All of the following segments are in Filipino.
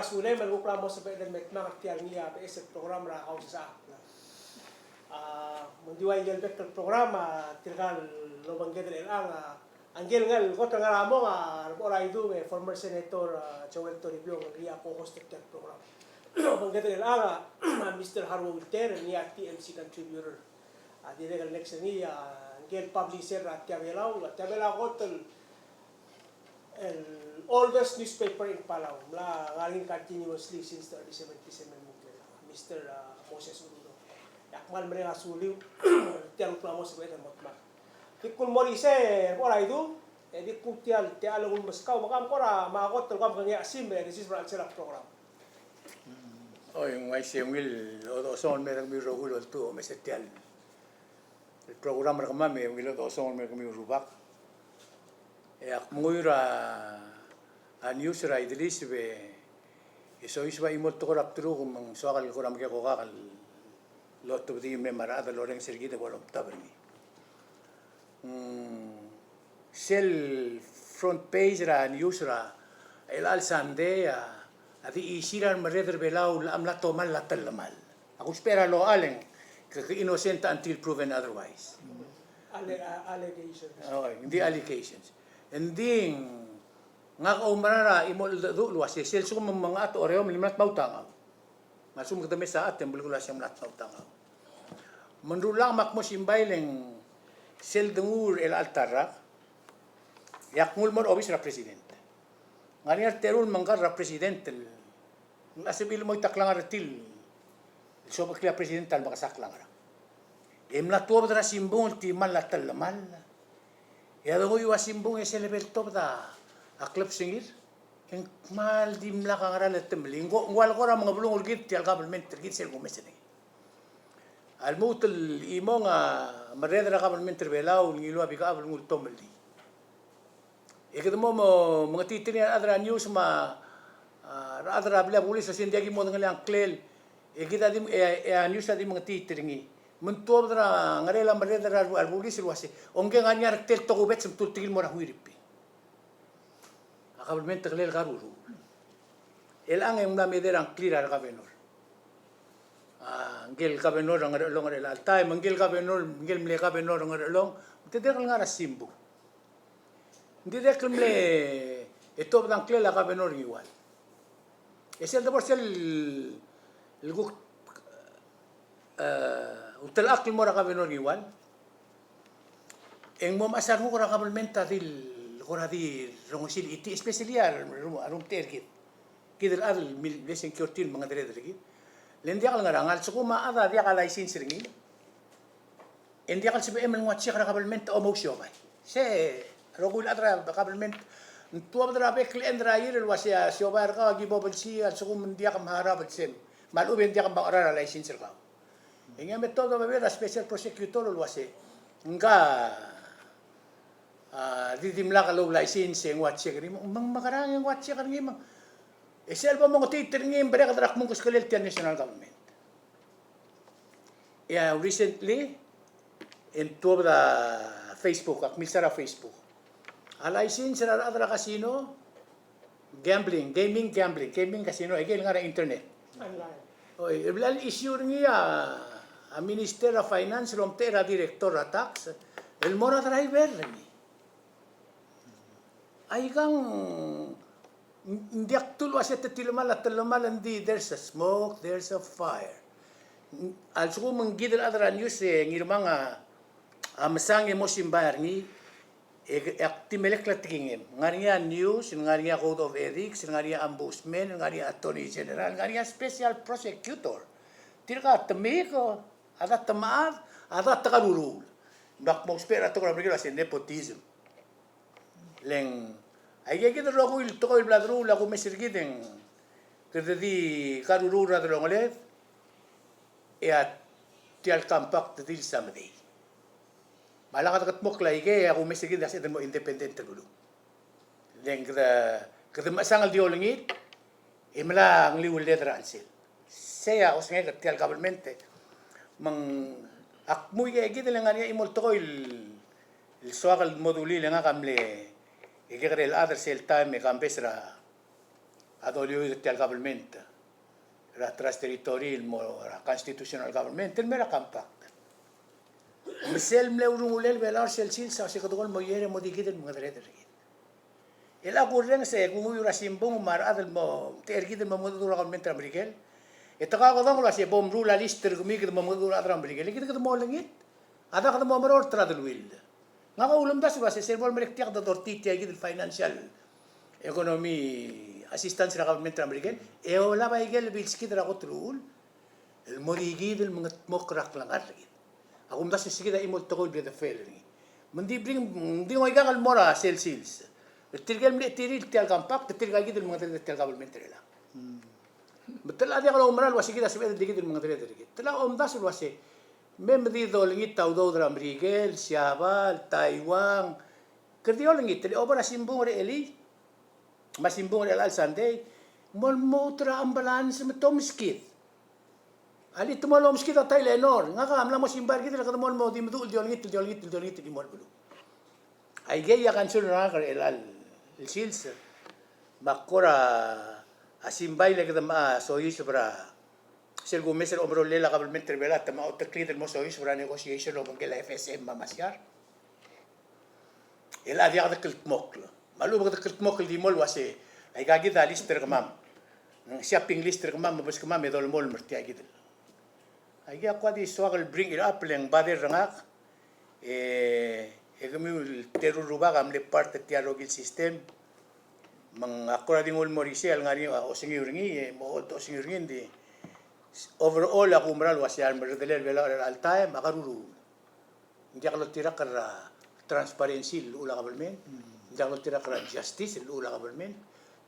Sule, magkuklamo sa pwede magmakaktiyan niya sa program na ako sa Mendiway gelbek ng programa, tirgal lobang gedel ang Angel ngal ko nga ramo nga oray do former senator Joel Toribio nga co-host ng program. Lobang gedel ang Mr. Harwo Wilter niya TMC contributor. Diregal next niya Angel publisher at Tiabelaw ko el oldest newspaper in Palau, ngaling continuously since 1977 Mr. Moses Urudo. Yakmal mereka suliw, tiang plamo sa kwenta motma. Kikul morise, ora itu, di putial, tiang lagun maskaw, makam kora, makakot telkam kanya simbre, this is Bransela program. Oh, yung may siyangil, o son merang biro hulo tu, may setial. El program mereka mami, yung ilo o son mereka mi rubak. Ak mungura news ra idlis be iso isba imot to korap tru kung soakal ko ram ke ko kakal lot of the memara da loreng sergite ko tabri sel front page ra news ra el al sande adi isiran mereder belau am la tomal la talamal aku spera lo aleng ke innocent until proven otherwise Allegations. Oh, hindi allegations. Hindi nga kaumarara imol luwas sel so mga ato oreo milimat mautang masum kita mesa atem bulgulas yang lat mautang mendulang makmo simbaileng sel dengur el altara yak mulmor obis ra presidente ngani terul mangkar ra presidente asibil mo taklang artil so bakla presidente al makasaklang ra emla tuwa ra simbong ti man latal mal ya do yo simbong ese level top da a club singir en mal dim la kangara le temlingo wal ko ra mga bulong urgit ti al government git sel gumesene al mut el imonga maredra government belao ngilo abika abul ngul tomli e que mo mga titini adra news ma adra bla pulis sindiagi mo ngal klel e kita dim e news adi mga titini mentuar dra ngarela maredra al pulis luase onge nganyar tel to gubet sem tultigil mo ra huiripi government klel garuru el ang em la medera clear al gobernador ngel gobernador ang long el altay mangel gobernador ngel mle gobernador ang long teder ngara simbu ndide kemle eto bang klel al gobernador igual es el de por el guk utel akil mo ra gobernador igual en mo masar mo ra government adil koradi rongosil iti especial arum tergit kidel adel mil lesen kyortin mga dere lendia kal ngarangal sukuma ada dia kal license ringi endia kal sibe emel ngwatsi kara government o mo siobay se rogul adra government tuwa dra be klendra yir wasia siobar ka gibobel si al sukum dia kam harab sem malu ben dia kam bara license ka ingem metodo be special prosecutor wase nga di dimla ka low license ng watch kani mang makarang ng watch kani mang esel pa mo titer ngim bere ka drak mong kuskalel ti national government recently in to the Facebook ak misara Facebook a license ra adra casino gaming casino again nga internet Online. oy iblal issue niya a Minister of Finance romtera director tax el mora driver ni ay kang hindi aktul wasit tilmal at tilmal hindi there's a smoke there's a fire also manggidal adra news ngirmanga amasang mo simbayar ni aktimelek latingin ngariya news ngariya code of ethics ngariya ombudsman ngariya attorney general ngariya special prosecutor tirka tamiko ada tamaat ada takarurul bak mo spera to ko sa nepotism leng ay kita lo ko il to ko bladru la ko mesirgiden que di karurura de longolet e at tial compact de samedi malaka kat mok lai ke ako mesirgid sa mo independent dulu leng que masangal diolingit e mala ang liwul letra alsil saya osnga tial government mang akmuy ke kita lang nga imol to ko il soakal moduli lang kamle ikikare el other sel time me campesra adolio el government. Ra trust territory mo ra constitutional government el mera kampak. Misel mle urungulel velar sel sa kadukol mo yere mo digid mga dere. El akurreng se kung yura simbong maradal mo tergid mo dura government Amerikel. Ito ka kadang la se bom rula lister gumigid mo dura Amerikel. Kita mo langit. Ada kada mo maror tradul will. Nga ka ulam das se servol merektiak da dortiti ay gid financial economy assistance sa government American, wala ba igel bilski dara ko trul, el modigid el mga mokrak lang argit. Ako mdas sige da imol tokol bi da felling. Mandi mo igal mora sales. Tirgal mi tiril tel kampak, tirgal gid el mga tel government rela. Betul ada kalau umral wasi kita sebeda digid el mga tel. Tela mdas wasi mem di do lingit tau do dra American, Siabal, Taiwan. Kerdio lingit, obra simbong re eli. Masimbong al Sunday, mol motra ang balance mo tomskit. Ali tumalo mskit at Lenor, nga ka amla mo simbar kita kada mol mo di mo diolngit di mol bulu. Ay gaya kan sunra ka el sils makora asimbay le kada ma soy sobra sel gumesel omro lela government revela tama o taklit mo soy sobra negotiation o bangkela FSM mamasyar. El adia kada kiltmoklo. Malu bagad kiltmok di mol wase ay gagid lister kamam. Nang shopping lister kamam mabas kamam edol mol merti ay gid. Ay ako di struggle bring it up leng bader rangak egami teruruba kam le parte tiarogil system mang akora ding ul morisel ngari o singiringi mo to singiringi di overall ako umral wase al merdeler vela al time makaruru. Hindi ako tira kara transparency ula government. Jangan tira kara justice ula government.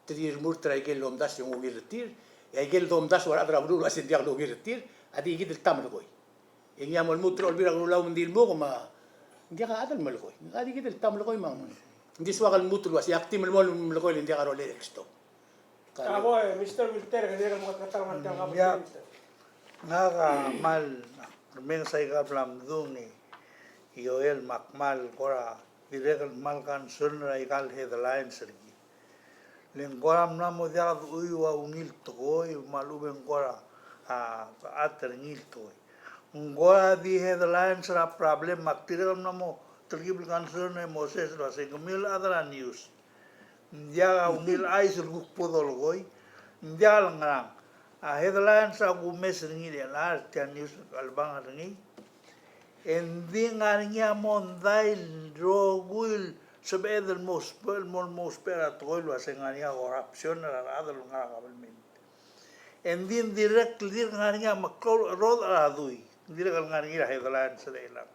Tirir murtra igel lomdas yung ugirtir. Igel lomdas wala adra bulu asin diak ugirtir. Adi igid el tam logoy. Ingya mol mutra olbira ulaw mendil mo kuma. Hindi ka adal malgoy. Adi igid el tam logoy mang. Hindi suwakal mutro wasi akti mol logoy hindi ka role exto. Ako Mr. Wilter kasi ka mga katarungan ka government. Nga ka mal meng say ka plam duni. Yoel makmal kora direkal malkan sunra ikal headlines sergi. Lengkoram na mo dia uiwa ungil toy maluben kora ater ngil toy. Ngora di headlines ra problem maktiram na mo tergibul kan sunra Moses ra se gumil adra news. Dia ungil ai sergu podol goy. Dia langrang. Headlines ra gumes ngil la tia news albang ngi. Hindi nga niya monday rogul sabedel mospera toilo ase nga niya corruption na adal nga government. Hindi directly nga niya maklol rod adui. Hindi nga niya headline sa ilang.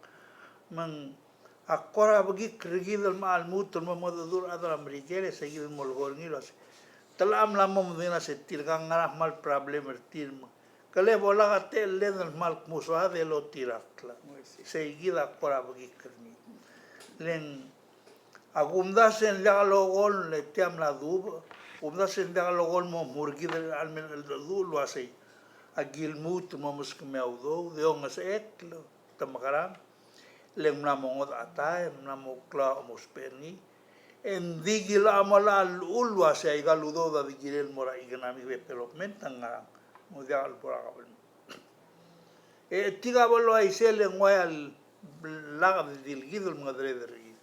Mang akora bagi krigidal maal mutur mamodur adal Amerikele sa gil molgor ngilos. Talam lamom dina se tirgang nga mal problem tirmo. Kale bola ka tel len mal muswa de lo tirakla. Seguida por abgi kerni. Len agumdasen lagalogol le tiam la dub. Umdasen lagalogol mo murgi del almen el dul wase. Agil mut mo muskmeaudo de ongas eklo tamakaram. Len namongot atay namokla mosperni. En digil amala ul wase ay galudo da digil mora ignami development nga mudial por akabel. Tiga bolo ay sele ngoyal laga de dilgidul mga drederi.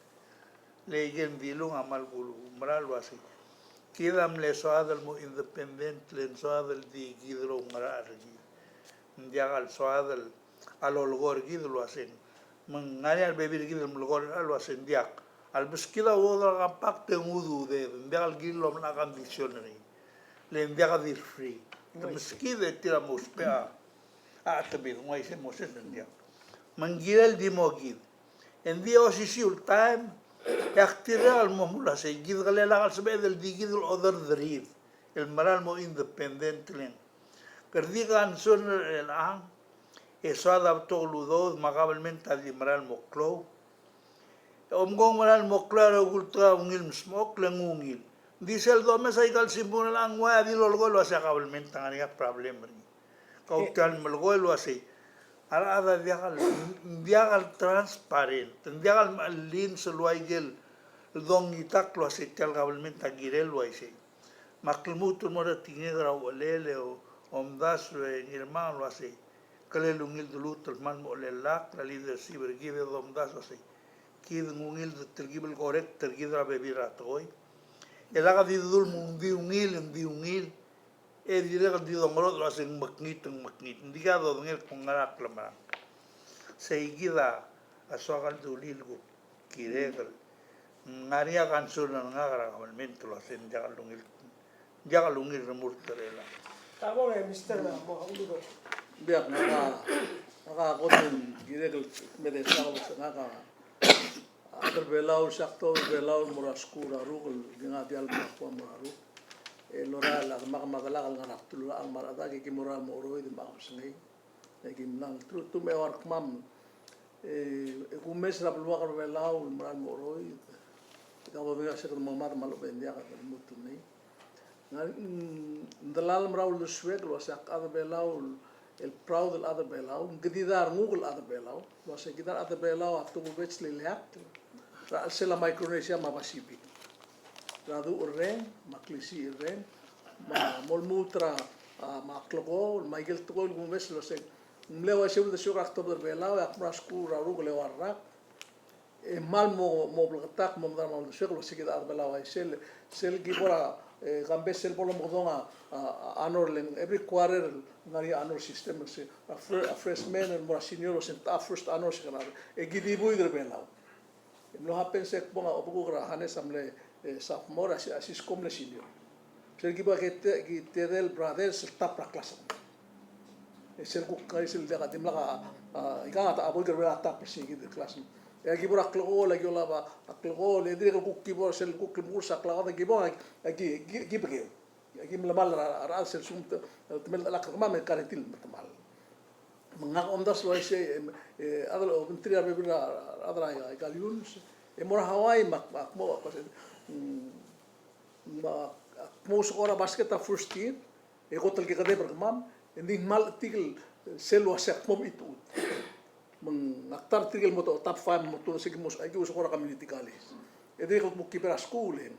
Legen dilung amal gulu maral wasi. Kidam le soadal mo independent len soadal di gidro ngara argi. Ndiagal soadal alolgor gidul wasen. Mangani al bebir gidul mulgor al wasen diak. Al beskida wodra kampak te ngudu de ndiagal gidul na conditionary. Len ndiagal dir free. Meskide tira muspea atabi ngoi se Moses ndia mangilal di mogid endi osisiul time yaktiral mohmula se gid galela al sebedel di gid other drid el maral mo independent len kerdigan son el ang eso adaptó ludo magavelmente al maral mo klo omgong maral mo claro ultra ungil smok lengungil Diesel domes ay kal simbol lang wa di lolgol wa sa kabelment ngani problem ni. Kau tal melgol wa si. Ara diagal transparent. Diagal malin sa luaygel dong itak lo si tal kabelment agirel wa si. maklumutul mo da tingira walele o mdas we ngirman lo ase kalelungil dulutul man mo lelak la leadership bergive do mdas ase kid ngungil tergibel correct tergidra bebira toy elaga di dul mundi ungil e dire di do ngoro lo ase maknit ndiga do ngel kongarak lamara seigida asogal dulil go kiregal ngaria kansur na ngara kamalmento lo ase jaga lungil remur terela Tama Mr. Ulido. biak nakakotong giregel medesal sa naka agar belau sakto belau muraskura rugul ginga dial makwa muraru lora la makamagala al nganak tulula ang marada ki moral mo oro di makam sengai lagi menang tu me war kmam kumes ra pelua kar belau moral mo oro ikaw ba sa mamar malo bendia ka mutun nei dalal mraul do sweg lo sak ada belau el proud el ada belau gedidar ngugul ada belau lo sak gedidar ada belau atu bets liliat ra sela micronesia mabasibi radu urren maklisi urren ma molmutra maklogo maigel tugol gumes lo sak mlewa seul de surak to belau ak prasku raru lewarra mal mo blagatak mo dar mo sweg lo sak gedidar belau ay sel gibora Gambes sel polo modonga anor len every quarter ngari anor system se a freshman and more senior sen ta first anor se kana e gidi bui der belau lo happen se ponga obu gra hanes amle sophomore asis kom le senior sel giba ke te del brothers ta pra class sel ku kai sel daga dimla ka ta abul ger bela ta persi gidi class ya gibor aklo la gyola ba aklo le dire ku gibor sel ku kibur sakla da gibor gibge gim la mal ra sel sum temel la kama me karetil mal mangak ondas lo ise adalo bintri abe bira adra ya galiun e mor hawai mak mo mo skora basket first year e gotel ke kade berkemam indi mal tigel sel wa sak mom itu mengaktar tigel moto top 5 moto segi mos ai us ora community college e de ko muki per school en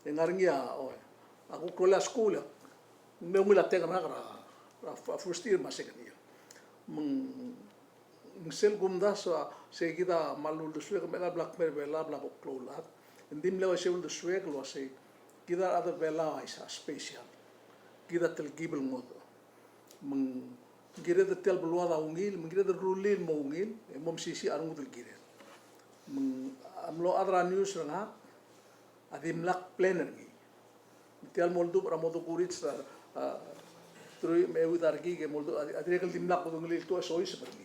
ngaringia o aku kola school me ngula tega na ra first year second year sel gumda so se kita malul de suek mela black mer bela black oklola ndim lewa seul de suek lo se kita ada bela isa special kita tel gibel moto gire de tel belua da ungil gire de rulil mo ungil mom sisi arung tel gire amlo adra news ranga adim lak planner gi tel moldu ramodo kurit sa trui me udar gi ke moldu adrekal dim lak ungil to so is pergi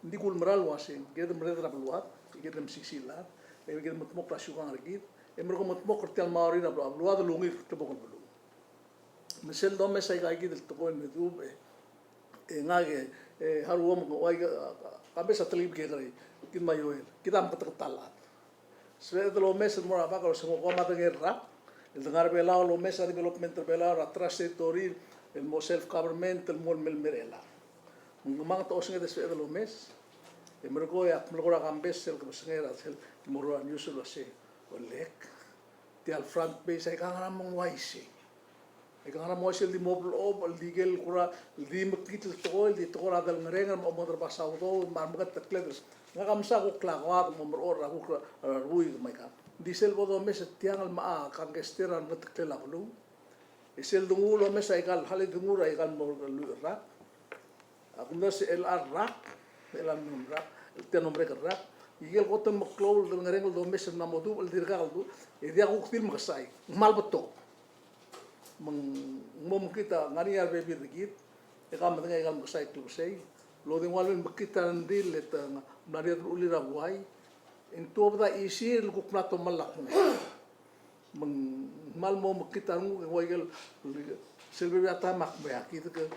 ndi kul meral wasin gire de mredra belua gire de sisi la gire de mok rasukan argit emro ko mok tel maori na belua de lungir to bokol belu mesel do me sai ga gi del to ko ne dube ngage haru om ko ai kabesa telib ke gari kin mayoel kita am talat sve de lo mes mo aba ko mo ma de guerra el dengar bela lo mes development bela atrás sectorir el mo self government el mo melmerela mang to singe de sve de lo mes e mer ko ya mo ko gambes el ko singera el mo ro an yusul se o lek ti al front base ai ka mong waisi Ikaw mo siya di mobile o legal kura di makita tol di tol adal ngarengan mo motor basaw to marmagat takleders nga kamsa ko klawat mo or ako ruy may ka diesel bodo mes tiangal ma kan gesteran mo taklela ko isel dungulo mes ay kal hali dungura ay kal mo ra ako na si LR rak elan num rak el nombre ka rak igel ko to mo klol ngarengal do mes na mo du el dirgal du e dia ko film kasay mal beto mom kita ngani al baby dikit e kam tengah ikam besai tu sei lo de walun kita ndil et naria uli rabuai en to bda isi lu kupna to malak mal mom kita ngu waigal selbe ata mak ba kita ke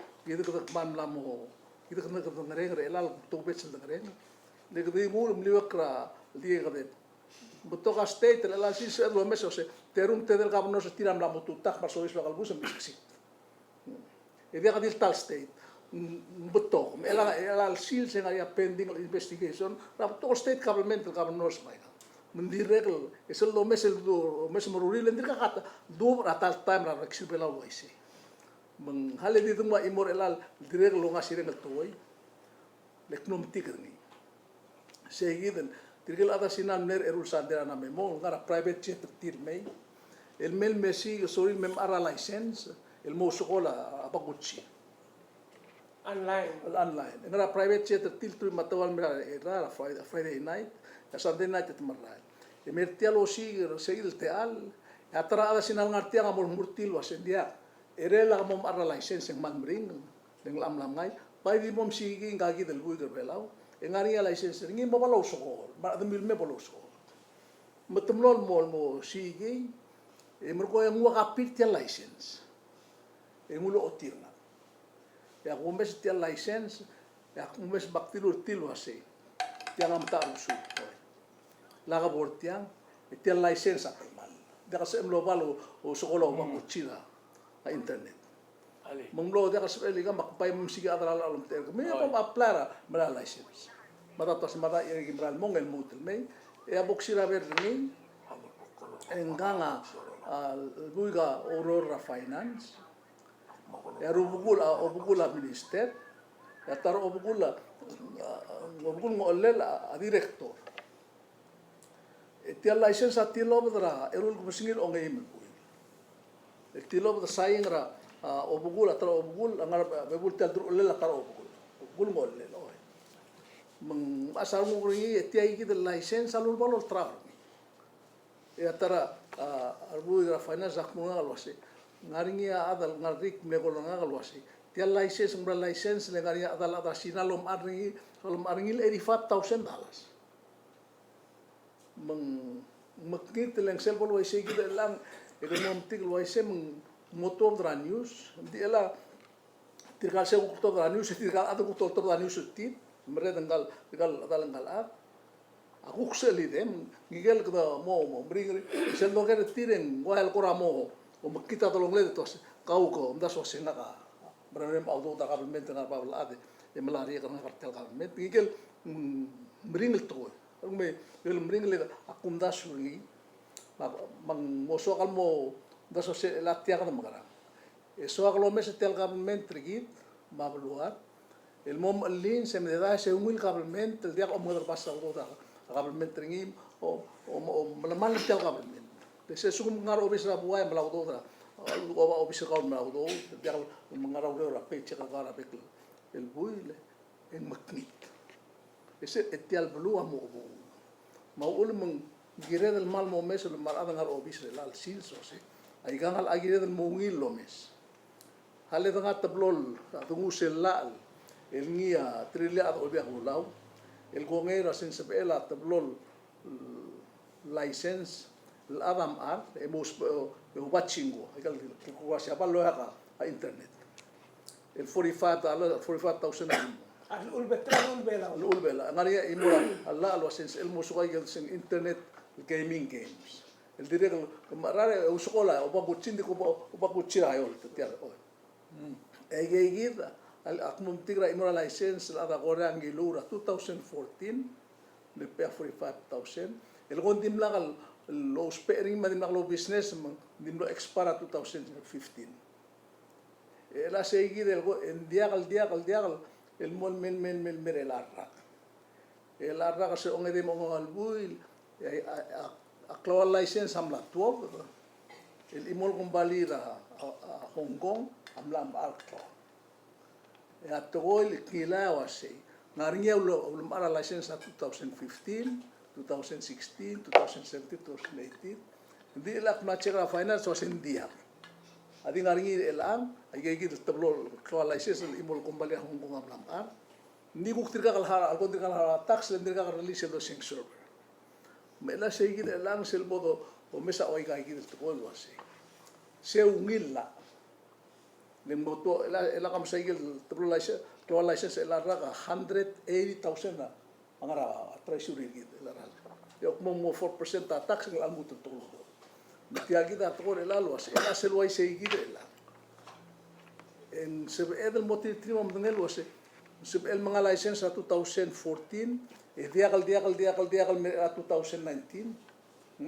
man la mo kita kena ke ngereng relal to bet sel ngereng le ke mu liwakra die ke betok state la si se lo meso se terum te del gabno se tiram la motutak pa sois bakal busem biksi e dia kadil tal state betok ela sil se ngaria pending investigation la betok state government gabno se mai mendiregel esel lo mes maruri lendir ka kata do ratal time ra reksibela waisi meng hale di tuma imor elal diregel lo ngasire ngal toy leknom tikerni segiden tirgel ada sinan ner erul sandera na memo ngara private jet tirmei el mel mesi sorry mem ara license el mo sokola apaguchi online ngara private jet til tu matawal mera era Friday night ya Sunday night et maral emertial osi segil teal atra ada sinal ngartia ngamol murtil wasendia erela mom ara license yang mamring deng lam ngai pai di mom sigi ngagi del bui gerbelau engari license ngi mo balo sokol ba demil me balo sokol matemlol mol mo sigi emerko yang wa kapit tia license emulo otirna ya kumbes tia license ya kumbes baktilur tilwase tiang am tarusu laga bortiang tia license apemal da kasem lo balo o sokolo wa kuchila a internet menglo dia kasem liga makpai musik adala alam ter me pom aplara mala license mata tos mata iri gimbral mongel mutel me e aboksira berni enganga buiga Aurora Finance ya rubugula minister ya tar obugula ngolel a director tia license atilo bedra erul kusingil ongeim etilo bedra saingra obugula tar obugul angar bebul tel ler tar obugul ngolel oi meng asal nguri tia iki de license alul balol tra ya tara arbuiga finance akmunga alwasi ngaringia adal ngarik megolanga alwasi tia license mbra license le ngaringia adal ada sinalom arngi solom arngil $85,000 meng makit leng sel bol waise gida lang econom tik waise meng motor dra news di ela tirkal se ukto dra news tirkal adu ukto dra news tit mere dangal adal ngal aku kseli dem ngigel kada mo bring sel no ger tiren wal koramo o makita tolong le tos kau ko ndas wasena ka berem auto da government na babal ade e melari ka na kartel government ngigel bring to me el bring le akum da suri mang moso kalmo das se la tia ka magara e so aklo mes tel government trigit babluat el mom lin se me da se umil government el dia o modar pasa auto da government ringim o malamal tel government dese sugum ngar obis ra buai malau do ra o obis ka malau do dia mengarau do ra peche ka gara bekl el buile en maknit ese etial blu amo bo mau ul meng gire del mal mo mes el mar ngar obis lal sil so se ai gangal agire del mongil lo mes hale danga tablol atungu selal el ngia trilia ad obia ulau el gongera sin sebela tablol license adam ar emos watchingo egal ko siapa lo ya internet el $45,000 ulbela ngaria imura alla lo sense el musuga el sen internet gaming games el direct marare uskola o baguchindi ko baguchira yo tiar o egegida al akmum tigra imura license la da gorang gilura 2014 le pe 45,000 el gondim lagal lo sparing madim lo business dim lo expara 2015 la seguir el diagal el mol men mere el arra se onge de mo albuil a claw license amla 12 el imol kembali a Hong Kong amla arto ya togol kila wase ngaringia lo ara license 2015 2016, 2017, 2018. Hindi ilak na check finance was India. Adi ngaringi elang, ay gigi tablo license imol kumbali Hong Kong amlam. Hindi ko tirka kalhara, alkon tirka kalhara tax, hindi ka release do sing server. Mela say gigi elang selbodo o mesa oy gigi to ko wase. Se ungil la. Limboto ela kam say gigi tablo license ela raka 180,000 na. Angara treasury gitu laral yo mo 4% tax ng almuto to tiagi da to la los ela se lo se gide la en se edel moti trimo mdengel wase se el mga license 2014 e diagal 2019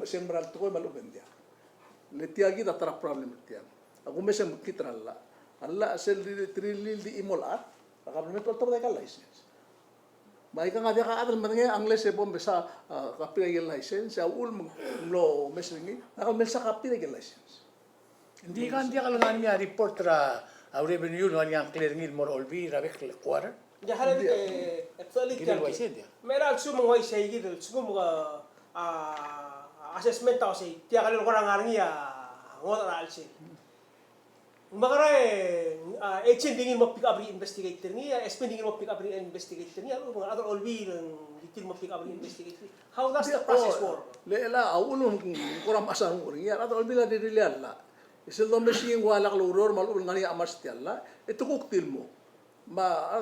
Sembral to ko maluben dia. Letiagi ta tara problem tiang. Aku mesem kitra alla sel trilil di imolat. Kabel to to ka license. Mai ka ngadia ka adal manenge angles e bom besa kapira ge license ya ul lo mesringi. Nakal mensa kapira ge license. Hindi kan dia kalau ngani report ra revenue no yang clear ngil mor olbi ra bek quarter. Jaharan actually Gidil wai sen dia. meron sumong wai say gidil sumong assessment tao say tiya kalil ko nang ngarang ya ngot ra alsin. Magara agent dingin mo pick up investigator niya, SP dingin mo pick up investigator niya, mga other all we dingin mo pick up investigator. How does the process work? Lela awun kuram asang kuring ya atau bila dirilan la. Isil do machine wala kaluror malul ngani amas tialla itu kuktil mo. Ma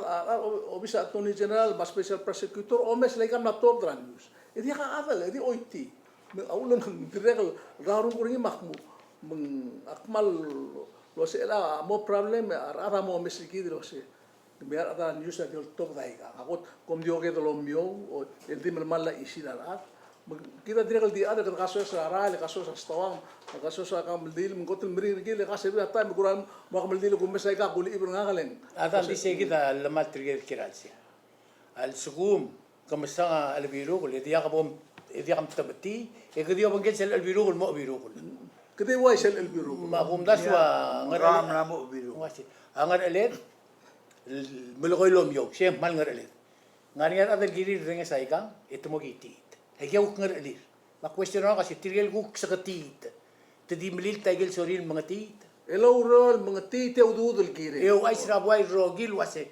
obisa attorney general ma special prosecutor omes laikam na top news. Idi ka adal idi oiti. Awun direct darun kuring makmu meng akmal lo sela mo problem ara mo mesiki lo se. Biar ada news na top daiga. Ako kom dio ke lo mio o el di mal la isidalat. Kita direct di ada kaso sa ara le kaso sa stawang kaso sa kamdil mengkotel meri gile kaso bi atai mekuran mo kamdil ko mesay ka kuli ibr ngakalen. Ata di kita lemat trigger kiralsi. Al sugum kamsa al biru ko dia ka bom dia kam tabati e kedio bangkel sel al biru ko mo biru ko. Kede wai sel el biru. Ma kum daswa Ram na mo biru. ngasi. Angar elet melokoy lom yo siem mal ngar elet. Ngar ada giri ringa saikang itu mo gitit. Hegiyaw ngar elit. Ma-question ako kasi tiril ko sa katit. Tadi melil tagil soril mga tit. Elo rol mga tite ududul kire. Eu ay sirabway rogil wase.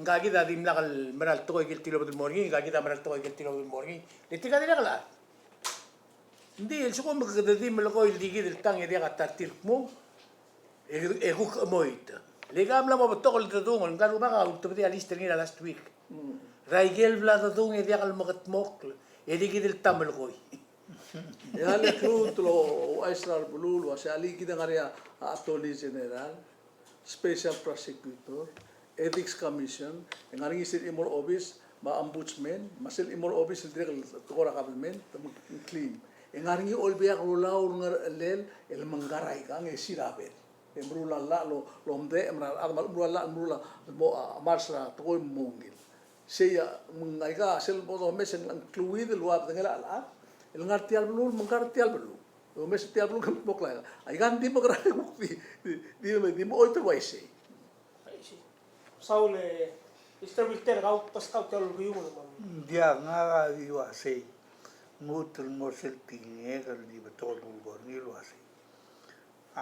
Ngagi da dim lakal maral to gil tilo del morning, ngagi da maral to gil tilo del morning. Liti ka nila kala. Hindi, el suko magkadadi malako il digi del tang edi ka tatir mo. E kuk amoit. Legam la mo tokol tadungol, ngaro ba ka utapati alista nila last week. Raigel vla tadung edi kal magatmok. Edi gidil tamal koy. Ya le kru tulo Aisral bulul wa ali kita ngaria attorney general, special prosecutor, ethics commission, ngari isil imol office, ma ombudsman, masil imol office direk tukora government, clean. Ngari ol biak rulaw ngar lel el manggaray ka ng sirabel. Emrula la lo lomde emra admal mrula mrula mo marsra tukoy mongil. Siya mangaiga sel bodo mesen ang cluid luab ngala ala el ngartial blul mangkartial blul o mes tial blul kam bokla ay ganti mo gra di mo oito waise Saul Mr. Wilter kau pas kau tell you mo. Dia nga iwa say mutul mo sel tinge kal di betol gor ni lo asay.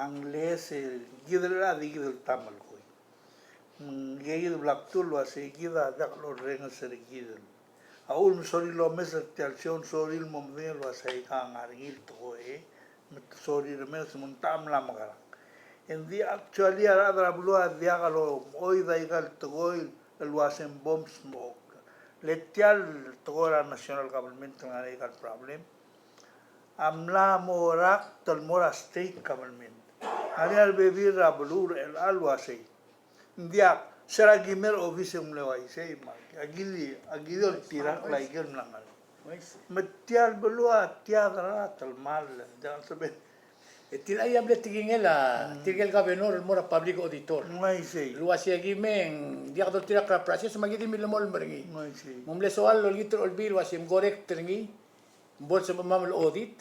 Ang lese gidra di gidel tamal ko. Gayil blaktul wa se gida dak lo renga ser gidel. Aul sori lo mes telsion sori mo mel wa se ka ngargil to met sori mes mun tam la magara. En di actually ara blu dia galo oi da igal to goil el wasen bomb smoke. Letial to gora national government ngare igal problem. Amla morak tol mora state government. Ari al bebir rablu el alwase. Dia será gimer office umlewai sei ma agidol tirak laikel mlangal metial belua tiadra tal mal jangan sabe Etil ay able tigingela, tigel gobernador mora public auditor. ngai sei Luas ya gimeng dia kadol tira kra proses magidi milamol merengi. ngai sei Mumle soal lo litro olbil wasim correct terengi. Bol sa mamal audit.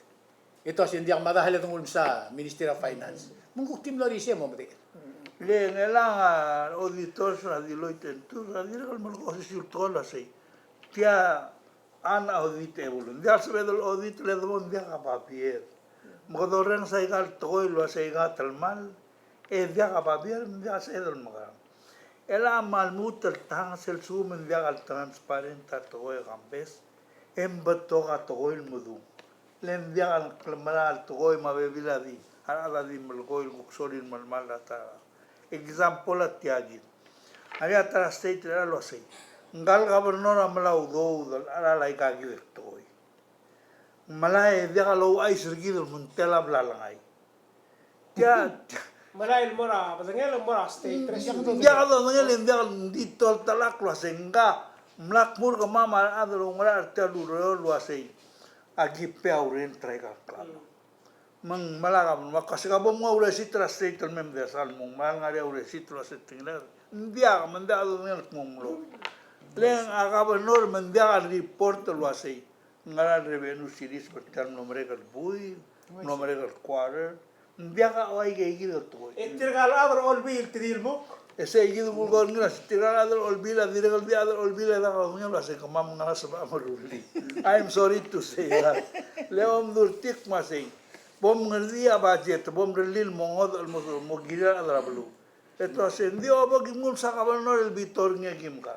Ito asin dia madahal itong sa Ministry of Finance. Mungkuk tim lo risya mo mati. le ngelang auditor sa Deloitte tu sa dire kal mal ko sul tola sei tia an audit ebulun dia sabe del audit le don dia ka papier mo do ren sai gal toy lo sai gal mal e dia ka papier dia sai del maga ela mal mutel tang sel sumen dia gal transparent ta toy gambes em bato ka toy mudu len dia gal klamala toy ma bebila di ala di mal ko il sorin mal mal ta example at tiagi ari atra state era lo sei ngal gobernador amla udo ala lai ka gi toy malai dia lo ai sergido montela blalangai dia Malay mora, pasangel mora state president. dia do ngel dia di tol talak lo senga mlak mur ka mama adro ngara artelu lo sei agi paurin traikal klaro mang malakam makasi ka bom ngau resitra state mem de sal mong mal ngari au resitra settingler ndia manda do ngel monglo leng agaba nor manda report lo asei ngara revenue series bertan nomere kal bui nomere kal quarter ndia ka oi ge gi to Tirgal adar olbil tiril mo. ese gi do gol ngira tirar adar olbila dire gal dia adar olbila da ngel lo asei kamam ngara sa amruli I'm sorry to say that leom dur tik masei bom ngerti budget bom relil mongod al mo gira adar blu eto asendio abo gimul sa kabal no el vitor nge gimka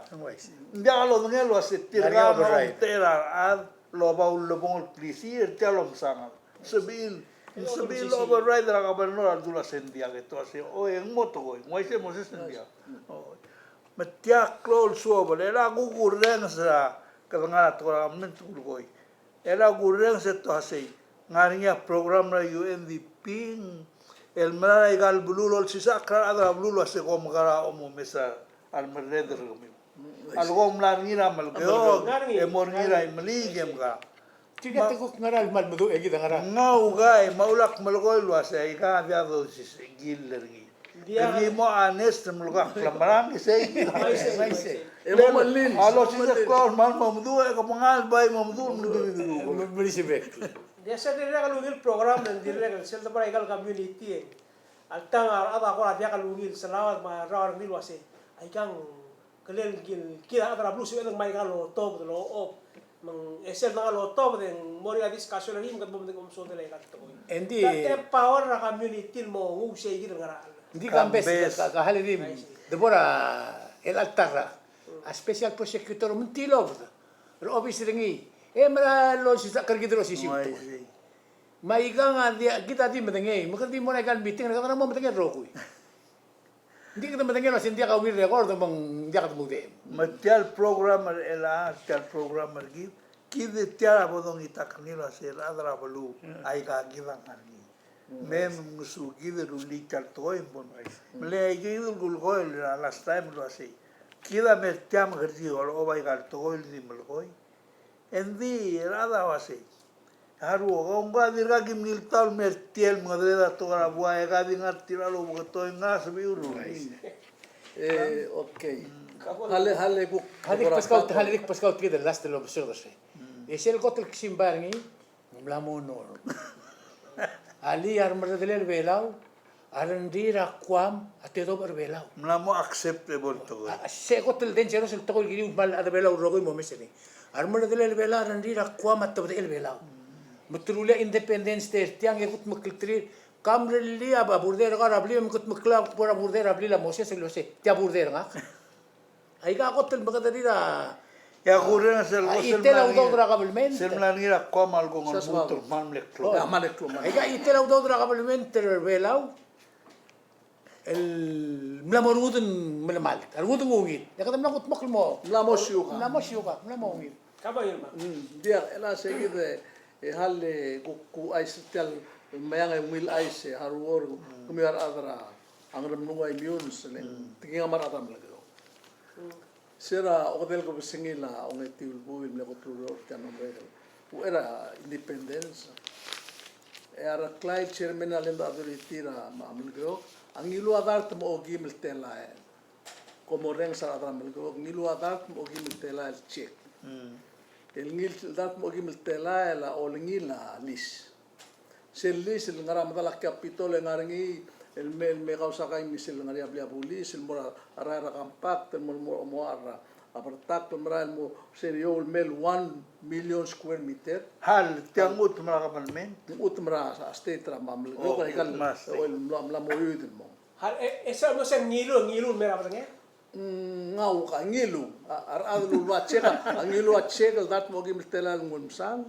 ndia lo ngelo ase tirga no tera ad lo baul lo bong krisi telom sangal sebil override ra kabal no al dula sendia que to ase o en moto go ngoi se mo sendia metia klol suo era gugurren sa kadanga to amnen tu go era gurren se to ase ngarinya program ra UNDP el mara igal bulul sisa kara ada bulul ase kom kara omo mesa al mereder gumi al gom la ngira mal geo e mor ngira imli gem ga Tiga teguk ngaral mal mudu egi da ngara. ngau gai maulak mal goi lu ase ga dia do sis gilergi dia mo honest mal ga klamarang ise Emo malin. alo sisa kor mal mamdu e ko mangal bai mamdu Beli sebek. Biasa dire kalungil program dan dire kal sel tapara igal community altang ada ko dia kalungil selawat ma rawar nil wase ai kang kelel gil kira ada blue sel mai kalo top lo op mang esel na lo top den mori a discussion ni ngat bom de kom so de lai kat to Endi power na community mo ngu sei gil ngara Hindi kambes ka halirim. Debora el altara. A special prosecutor mentilov. Ro office ringi. Mara lo sisa kergidro sisi. Maigang dia kita di medenge. Maka di mo na kan meeting na mo medenge rokui. Hindi kita medenge no sindia ka wir record bang dia ka tumude. Material programmer ela material programmer gi kide tiara bodong itaknilo ase adra balu ai ka gilang ani mem musu kide ruli kartoy bon mele gi dul gol last time lo ase kida me tiam gerti ol obai kartoy di melgoy endi rada wase haru gonga dirga gi miltal mertiel madreda toda bua ega dingar tiralo botoy ngas biuru Okay. Hale ku Halik paskaut kida last lo besur dase. Esel kotel kisimbarngi mlamo no. Ali armar delel belau arandira kwam atedo berbelau. mlamo acceptable to Se kotel den jeros el togol giri mal ada belau rogo mo meseni. Armar delel belau arandira kwam atedo el belau. Mutrulia independence te tiang ekut mukiltri kamreli aba burder gara bli mukut mukla pura burder abli la mose se lo se tia burder nga. Ai ga kotel magadira ya gurren sel itela udodra kabelmente. sel mlangira komal con el mutur man leklo maleklo. Ai ga itela udodra kabelmente belau el mlamoruden mlamal. Arudun ngungit. Ya kadam nakut makl mo. Mlamos yuka. Mlamos yuka, mlamongit. kaba yun ma Dia ela segide hale ku aistel mayang mil aise harwor kumiar adra angram nunga immune seleng tinga marata malagro sera odel ko singila onge tiul buil me ko truro tanong rego u era independence era Clyde chairman alenda adoritira mamlgro angilu adart mo gimel tela como reng sa adra malgro ngilu adart mo gimel tela check el ngil dat mo gimel tela la olngila lis selis el ngara madala capitol ngarangi el me causa kai misel ngari abli abulis el mora ara kampak el mo ara apartak mera el mo serio el mel 1 million square meter hal tiangut malakamalmen utmra sa state ra mamle ko kai kal el la mo yud mo hal esa no se ngilu mera ba nge ngau ka ngilu ar adlu wa cheka ngilu wa cheka dat mo gimel telal ngumsang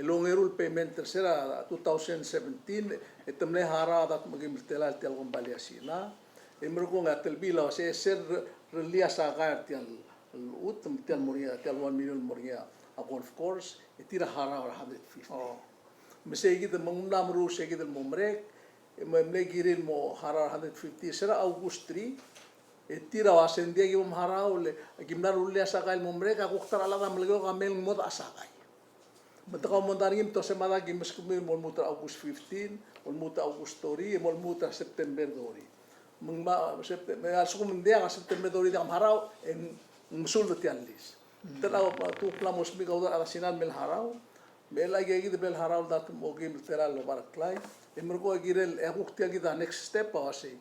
elongerul payment tercera 2017 etemne hara dat mo gimel telal tel gombalia sina emro ngatel bila se ser relia sa gar tel utem tel moria tel 1 million moria a golf course etira hara 150 mesegi de mongna mru segi de momrek emle giril mo hara 150 sera augustri etira wasendia gi mharau le gimnar ulle asakal momrek aku khtar ala gam lego gamel mod asakai Matakaw mo taringim to sa mga gimas kumir mo muta August 15, mo muta August 3, mo muta September 3. September aso kung hindi ka September 3 di kam haraw en musul ti alis. Tanaw tu plamos mi gawda ala sinan mel haraw. Mel ay gigi bel haraw dat mo gim teral lo baraklay. Emro ko girel e akuk ti kita next step pa kasi.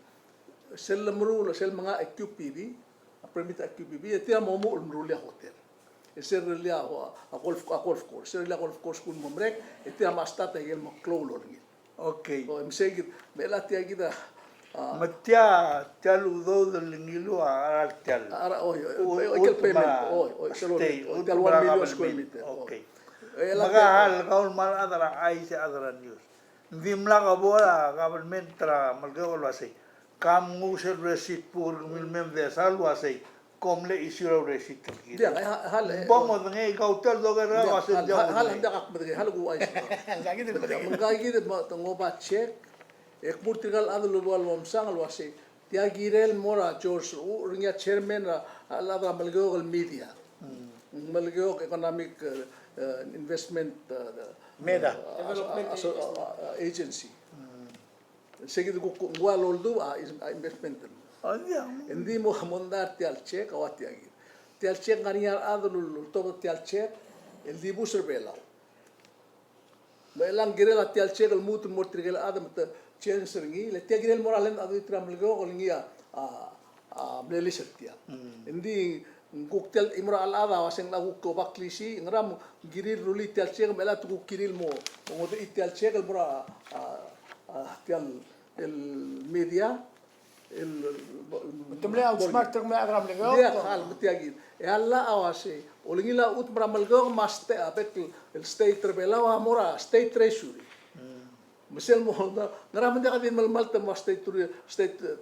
Sel lamru sel mga QPB, permit QPB ti mo mo umru li hotel. Serrelia a golf course, serrelia golf course kun momrek, iti amasta ta yel mo klolo ngi. Okay. O emsegit mela ti agida Matya ludo del ngilo aral tial. ara oy kel payment oy selo tel 1 million square meter. Okay. Ela Magahal kaul mal adara ay sa adara news. Vimla ka bola government tra malgawal wasi. Kam ngusel receipt pur milmem de sal wasi. Komle isiro receipt. dia hal Bongo ngi kautel do gara wasi hal handa kak medre hal gu ay. Mengagi de tango ba check ek murtigal adlu wal wamsang al wasi. Tia girel mora George ringa chairman ala da malgawal media. Malgawal economic investment MEDA. Development agency. Seguido com o aloldo a investment. Oh yeah. Hindi mo hamondar tial check awat tiagir. Tial check ngariar adul to tial check el dibu serbelaw. Maelang girela tial check el mutu mortrigel adam ta chen seringi le tiagirel moralen adu tramlgo olingia a blelistia. Hindi guktel imra al ada waseng lagu ko baklisi ngram girir ruli tial check mela tu kiril mo ngoto tial check el mura tial el media Tumle out smart tung me agram le dia hal betiagin e alla awase olingila ut bramalgo maste apek el state rebela wa mora state treasury misal mo ngaram dia kadin malmal ta state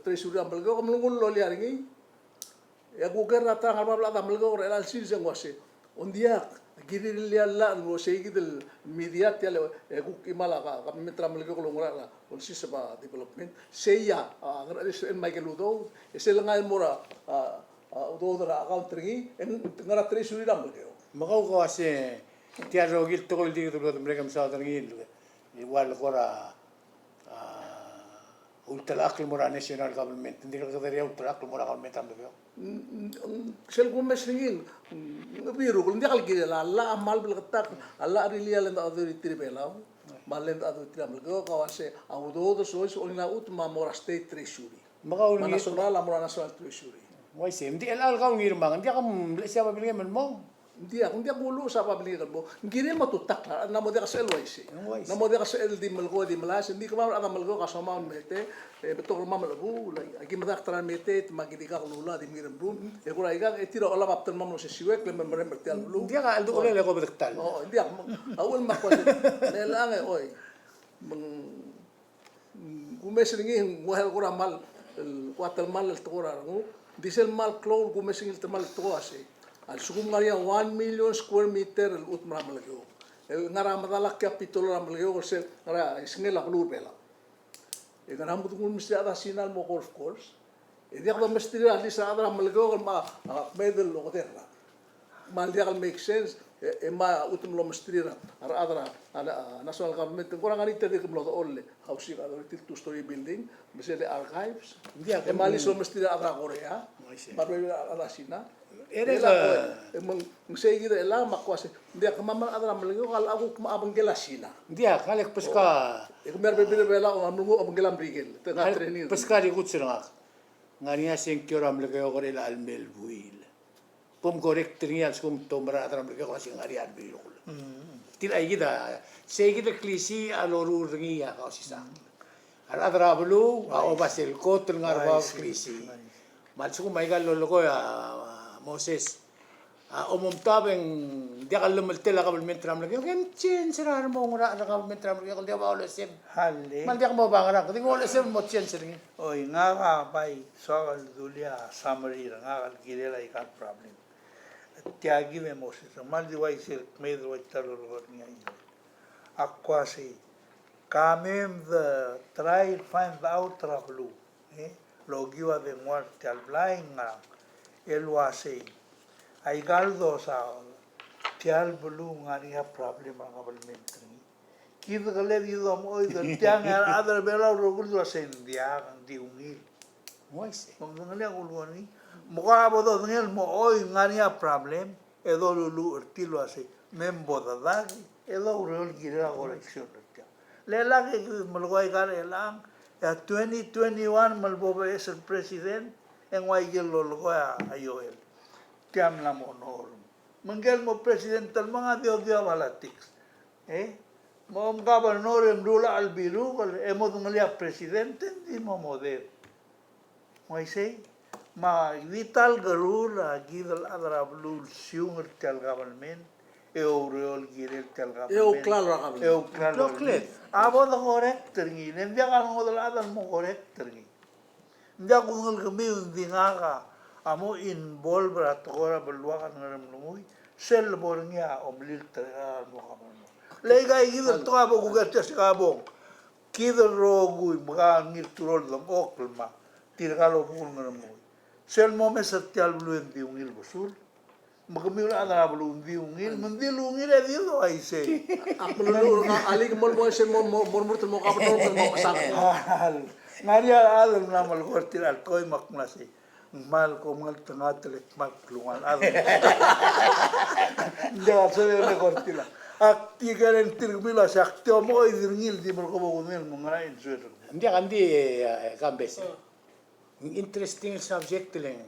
treasury amalgo kamlungul lo liaringi ya gugar rata ngarma la amalgo rela sil jang wase on dia girir lialla no segidel media tele e guk imala ka metra malgo kolongora la on sisaba development seya en Michael Udo esel ngal mora udo dra account ringi en ngara treasury ram leo Makau ko kasi tiar rogil to kol di to mereka sa ngil. Igual kora ultra akil mora national government hindi ka dari ultra akil mora government am leo. sel gumes ringin biru kul dia kal gila la amal bil katak alla rilia len adu tiribelaw malen adu tiram lego kawase audo do sois olina ut ma mora state treasury Makau ni national amora national treasury wai sem di elal kau ngir mang dia kam siapa bilang men dia kung dia gulo sa pabiligan mo ngire mo tutak na mo dia kasel waisi na mo dia kasel di malgo di malas hindi ka ma ada malgo ka sama mete beto ma malgo lai agi madak tran mete magidi ka lula di miram brum e kula iga etiro ola baptel mamno se siwek le memre mertial blu dia ka aldo ole ko bedektal. oh dia awal ma ko nelang oy gumes ringi muhel kura mal kuatal mal to kura ngu diesel mal klon gumes ringi mal to ase al sukum ngaria 1 million square meter el ut maramalago el ngara madala capitol maramalago se ngara isngela klur bela e ngara mutu kun mesti ada sinal mo golf course e dia ko mesti ali sa ada maramalago ma medel lo terra mal dia make sense e ma utum lo mesti ara adra ala national government kurang ani tede ko lo olle housing authority two story building mesele archives Dia e mali so mesti ada korea barbe ala sina Era emang seguido ela makwase dia kamama adra malego kal aku maabang gelasina dia kalek peska e mer bebele bela o amngo abang gelam brigel tengah training peska di kut serangak. Ngarinya sing kioram lege ore la almel buil. Pom korek tringal skum tomra adram lege ko sing ngarian bil. Tila igida segida klisi aloru ringia ka sisa. Adra blu a obasel kotr ngarwa klisi. Malsuko maigal lolo ko ya Moses omom tabeng dia kalau meltela kabel mentram lagi kan chen serar mo ngura na kabel mentram lagi kalau dia mau lesem Hale. mal dia mau bangara kalau dia lesem mo chen sering Oy nga ka pai soal dulia summary nga ka girela ikat problem. Tiagi me Moses mal di wai sel medro talo gornia. Akwasi kamem the try find out trouble. Logiwa de muerte al blind nga el wasi. Ay galdo sa tial bulu ngani ha problem ang government ni kita kale di do mo ida tiang other bela rogul do sen dia ang diungil Mo ise. mong ngani ang uluan ni muka bodo ngel mo oi ngani ha problem edo lulu ertilo ase membo da edo reol gira correction le la que malgoy gar elang ya 2021 malboba es el president en waigel lo ayoel tiam la monor manggel mo president tal mga dio balatics mo gobernador en rula albiru emo ngalia presidente di mo moder mo say ma vital garula gidal adra blul siung tel government reol girel tel government claro ra kami. claro abo da correct ngi nendia kan modal adal mo correct ngi ndia kung kami hindi nga amo involve at ora belwakan ngaram lumoy sel bornya omlil tra mo kamano lega igil to abo kugat sa kabong kidel rogu mga ngil turol dam oklma tirgalo bul ngaram mo sel mo mesatyal bluen di ungil busul magamil ana bluen di ungil mendil ungil di do ay say Ako lulu ka ali mo sen mo mo kapaton mo pasak. ngaria adal na mal kortil al toy maknasi mal ko mal tanga telek mal klungan adal dia sabe me kortila akti garen tirmila sakto mo idirngil di mal ko mo ngarain suer Hindi kandi kambes. Interesting subject lang.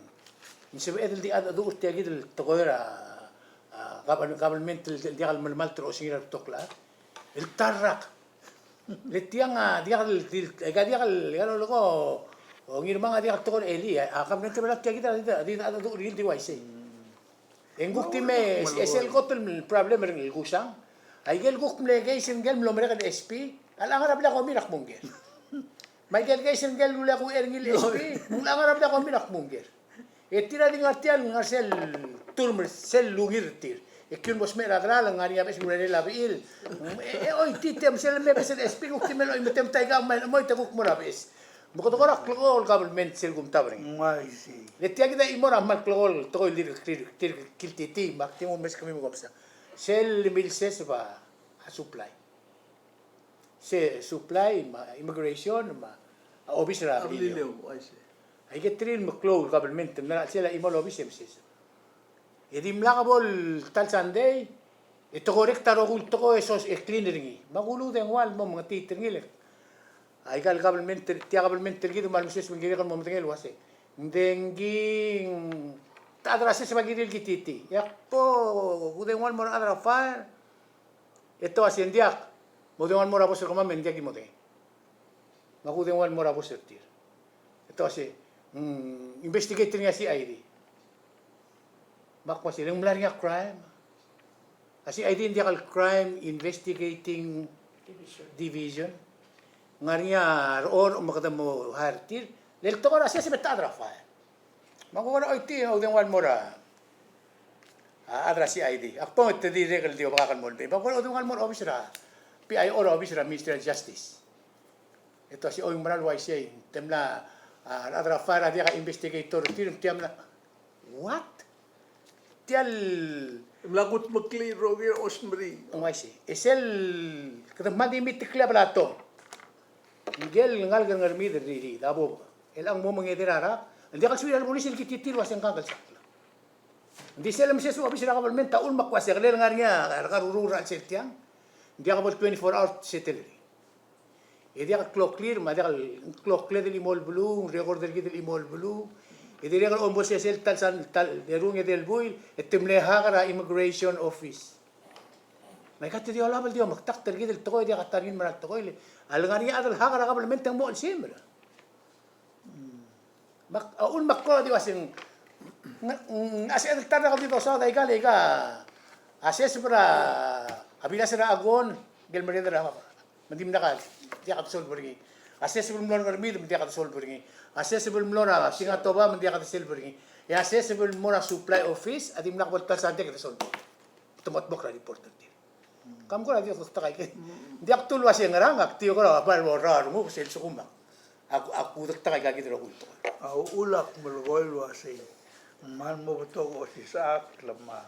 Minsan edel di ada do urti agid tokoira government di al malmal tro singira tokla. El tarrak. Letiang di al gano logo o ngir mga di al tokon eli government belat agid di ada do real di waise. Enguk time esel kotel problem ring gusang. Ay gel guk mlegay singel mlomre kan SP. Alang arab la ko minak mungger. May gel guys ang gel lula ko erngil SP. Mula arab la ko minak mungger. Tira di ngatian ngasel turmer sel lungir tir. Kyun bos mera dral ngani abes mure la bil. Oy titem sel me bes SP ko timelo imetem taiga moy taguk morabes. Buko to korak klogol government sel gum tabring. ngai si Letia kita imora mal klogol to lir kiltiti makti mo mes kami mo kapsa. Sel milses ba supply. Se supply immigration office ra Abilio ay say. ay getrin maklog government na sila imol office MCS. Edi mlakabol tal Sunday ito correct ro gul to ko esos cleaner ngi magulu den wal mo mga titir ngi ay gal government ti government gi mal misis ngi kan mo mtengel wase ndenging tadrase sa magiril gititi yakpo guden wal mo adra fire ito asendiak Modern mora bosir kama mendia ki mode. Maguden wal mora bosir tir. Ito asi investigator nga si ID. Makwa si regular nga crime. Asi ID hindi kal crime investigating division. Ngariya or makadamo hartir. Lel to ora si betadra fa. Magwana IT modern wal mora. Adra si ID. Akpo ite di regal di bakakan molbe. Magwana modern wal mora officer. PI or officer of Ministry of Justice. Ito si Oyong Maral YCA. Temla, nadra fara dia ka investigator. Tiam na, what? Tial, Mlagut magkli Roger Osmri. ang YCA. Esel, katamad imitikla pala to. Miguel ngal gan ngarmi diri dabo. Elang mo mangidirara. Hindi ka suwira pulis il kititir wasang kakal sakla. Hindi sila msiya su officer of government taul makwasa kalil ngarnya karurura setiang. Dia kapal 24 hours settle. Dia clock clear, dia clock clear del imol blue, record del imol blue. Dia kan ombos sel tal derung del buil, etemle hagara immigration office. May kat dia label dia maktak tergi del tokoy dia katarin marat tokoy. Alngani adal hagara kapal mentang mo simra. Mak aun makko dia wasing asel tar ka dito sa dai gali ka. Ases para abila sira agon gel merida ra mandim nakal dia ka sol bergi accessible mlon ngarmi dia ka sol bergi accessible mlon ra singa toba dia ka sol bergi ya accessible mona supply office adim nak bolta sa dia ka sol tomot bok ra reporter dia kam ko ra dia ko takay dia tul wasi ngarang aktiyo ko ra par mo ra mo sel sukuma aku takay ka gidro ko au ulak mulgol wasi man mo to ko si sak lama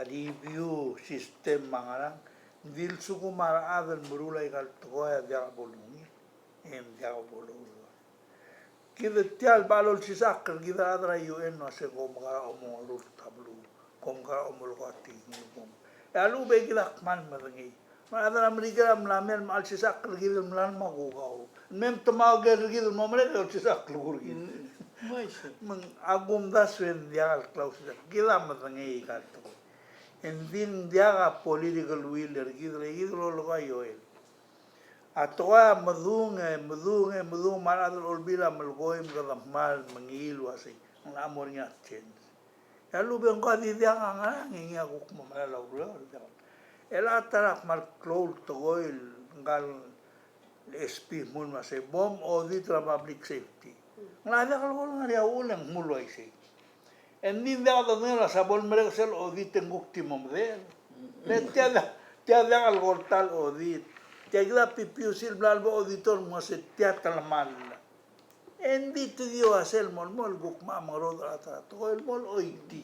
review system mangarang dil suku mara adal murulai kal toya dia bolungi dia bolungi kita tial balol sisak kita adra UN no se ko mara omol tablu kom kara omol ko ati ngum lalu be kita man marangi adra Amerika mlamen mal sisak kita mlan magugau mem tomau ger kita momre ko sisak lugur kita mang agum daswen dia al klaus kita marangi kal to endin dia political will gidro lo yoel atoa madung maradol olbila malgoim kada mal mangil wasi ang amor niya change lalu bang ko di dia nga ngi ako mamala lo ela tarak mal close to oil ngal SP mun masay bomb audit la public safety ngala kal ko ngari ulang muloy si endin dia kada nila sabol mereka sel audit ngukti momder tiada al gortal audit tiada pipiusil blalbo auditor mo se tiada mal endi tu dio asel mol guk ma marod ata to el mol oiti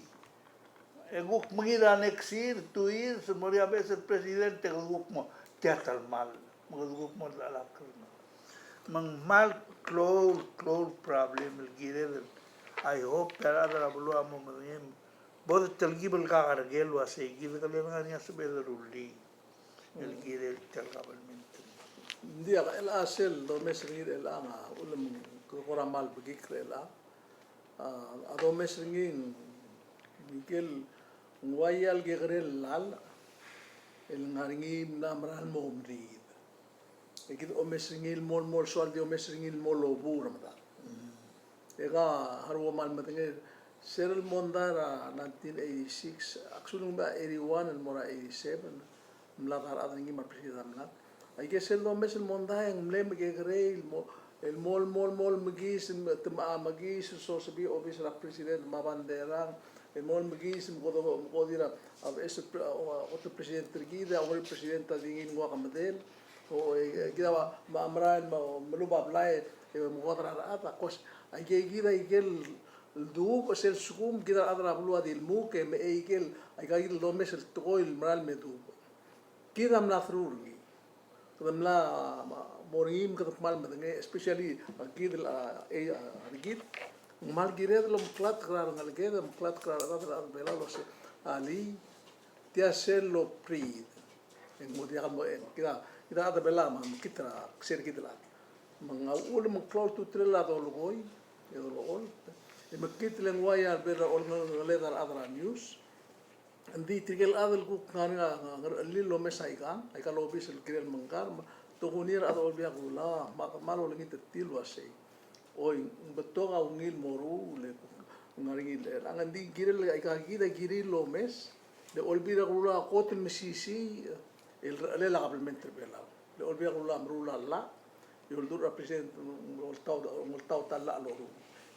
guk mangira next year 2 years moria vez el presidente guk mo tiada mal guk mo la mang mal close problem el gire I hope that other abulu amo mangem both telgibel ka argel wase gid kalen ngania sebel ruli el gire el government dia el asel do mesringir el ama ulam ko ramal bigikre la ado mesringin Miguel nguayal gegrel lal el ngaringi namral momri ekid o mesringil mol soal di o mesringil mol obu ramada ega harwa mal matenge Seril Mondara 1986 actually ba 81 and mora 87 mlatar adingi mar president lat I guess el no mes el Mondara ang mlem gegre el mol magis tama magis so sabi office la president mabandera el mol magis mo dira ab es otro president tergida o el presidente dingin wa kamadel o gida ma amran maluba blay mo godra ata kos ay gida igel الدوب أسيل سكوم كده أدرى بلوا دي الموك إيجل أيجي لو مثل تقول المرال مدوب كده ملا ثروري كده ملا موريم كده مال مدنجة especially أكيد أكيد مال جيرة لو مكلات كرار نالجيد مكلات كرار أدرى بلا لو سي علي تياسيل لو بريد المودي كم كده أدرى بلا ما كتير كسر كده لا من أول مكلات تطلع دولوي يدولول المكيت لنوايا بير ليدر أدرى نيوز عندي تريل أدرى كنا اللي لو مسايكان أيكا لو بيس الكريل منكار تغنير أدرى بيا كولا ما لو لقيت التيل واسي أوي بتوعا ونيل مورو ناريل عندي كريل أيكا كيدا كريل لو مس لأول بيا كولا قوت المسيسي اللي لا قبل من تربيلا لأول بيا كولا مرولا لا يقولوا رابريزنت ملتاو تلا لورو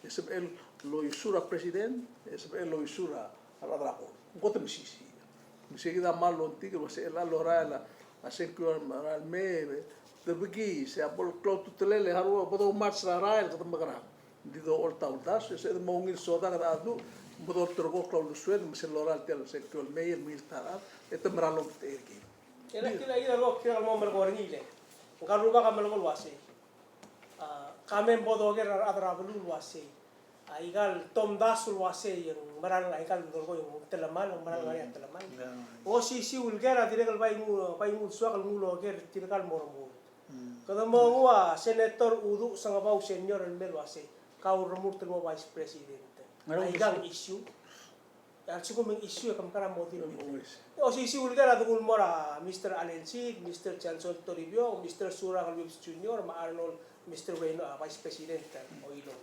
يسبق لو يسورا بريسيدنت يسبق لو يسورا الأدراكو نقطة مشيسي مشي كده مال لون تيجي بس إلا لو رايلا عشان كده المي تبقي سيابول كلو تطلع هارو بدو مارس رايل كده مغرب دي دو أول تاوداش يصير مونغيل سودا كده أدو بدو ترجو كلو السويد مش لورال تيل سكتول المي الميل تارا يتمرالو بتيركي إلا كلا إذا روك كلا المهم الغورنيله قالوا بقى ملقول واسي kamen bodoger adra belul wase aigal tom dasul wase yang marang aigal dolgo yung telamal ang marang ari telamal o si ulgera direkal baingu suakal ngulo ger direkal mormo kada mo wa senator udu sangabau senior el mel wase kau remur temo vice president aigal issue al sikum issue kam kara modi o si ulgera dugul mora Mr. Alensi Mr. Johnson Toribio Mr. Sura Calvibs Junior ma Arnold Mr. Bueno, Vice President o ilo.